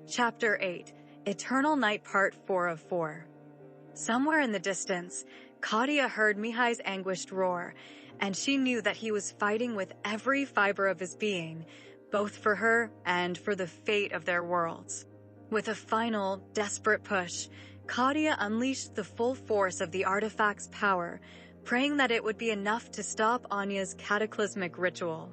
Chapter 8, Eternal Night Part 4 of 4. Somewhere in the distance, Katya heard Mihai's anguished roar, and she knew that he was fighting with every fiber of his being, both for her and for the fate of their worlds. With a final, desperate push, Katya unleashed the full force of the artifact's power, praying that it would be enough to stop Anya's cataclysmic ritual.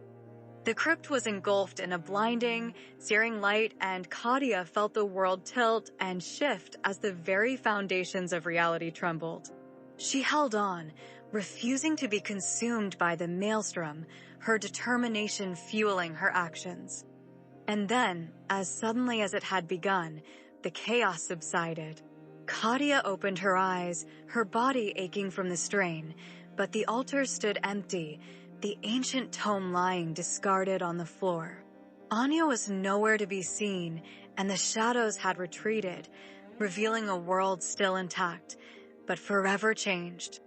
The crypt was engulfed in a blinding, searing light, and Katya felt the world tilt and shift as the very foundations of reality trembled. She held on, refusing to be consumed by the maelstrom, her determination fueling her actions. And then, as suddenly as it had begun, the chaos subsided. Katya opened her eyes, her body aching from the strain, but the altar stood empty, the ancient tome lying discarded on the floor. Anya was nowhere to be seen, and the shadows had retreated, revealing a world still intact, but forever changed.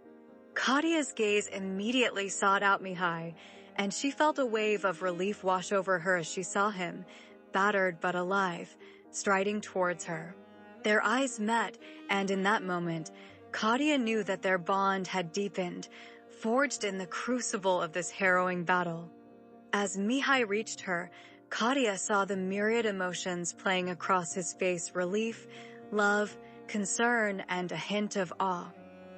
Katya's gaze immediately sought out Mihai, and she felt a wave of relief wash over her as she saw him, battered but alive, striding towards her. Their eyes met, and in that moment, Katya knew that their bond had deepened, forged in the crucible of this harrowing battle. As Mihai reached her, Katya saw the myriad emotions playing across his face: relief, love, concern, and a hint of awe.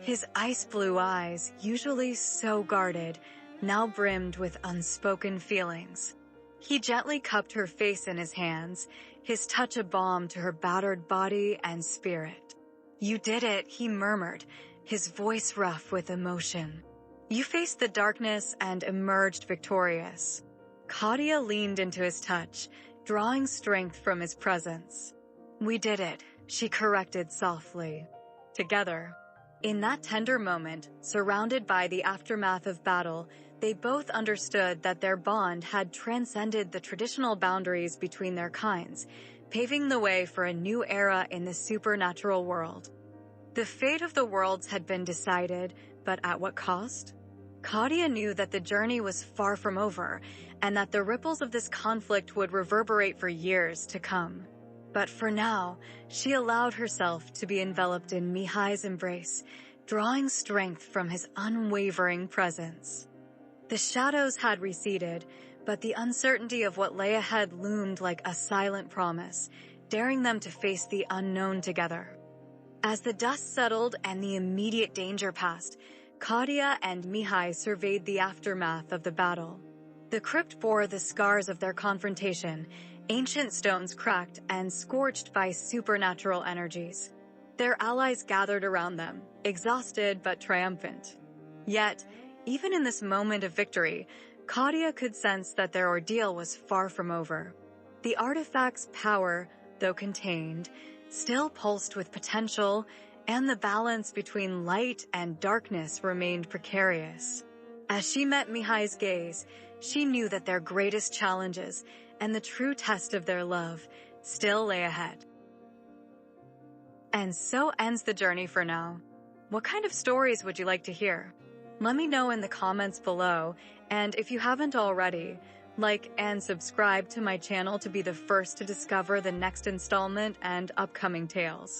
His ice blue eyes, usually so guarded, now brimmed with unspoken feelings. He gently cupped her face in his hands, his touch a balm to her battered body and spirit. "You did it," he murmured, his voice rough with emotion. "You faced the darkness and emerged victorious." Katya leaned into his touch, drawing strength from his presence. "We did it," she corrected softly. "Together." In that tender moment, surrounded by the aftermath of battle, they both understood that their bond had transcended the traditional boundaries between their kinds, paving the way for a new era in the supernatural world. The fate of the worlds had been decided, but at what cost? Katya knew that the journey was far from over, and that the ripples of this conflict would reverberate for years to come. But for now, she allowed herself to be enveloped in Mihai's embrace, drawing strength from his unwavering presence. The shadows had receded, but the uncertainty of what lay ahead loomed like a silent promise, daring them to face the unknown together. As the dust settled and the immediate danger passed, Katya and Mihai surveyed the aftermath of the battle. The crypt bore the scars of their confrontation, ancient stones cracked and scorched by supernatural energies. Their allies gathered around them, exhausted but triumphant. Yet, even in this moment of victory, Katya could sense that their ordeal was far from over. The artifact's power, though contained, still pulsed with potential, and the balance between light and darkness remained precarious. As she met Mihai's gaze, she knew that their greatest challenges and the true test of their love still lay ahead. And so ends the journey for now. What kind of stories would you like to hear? Let me know in the comments below, and if you haven't already, like and subscribe to my channel to be the first to discover the next installment and upcoming tales.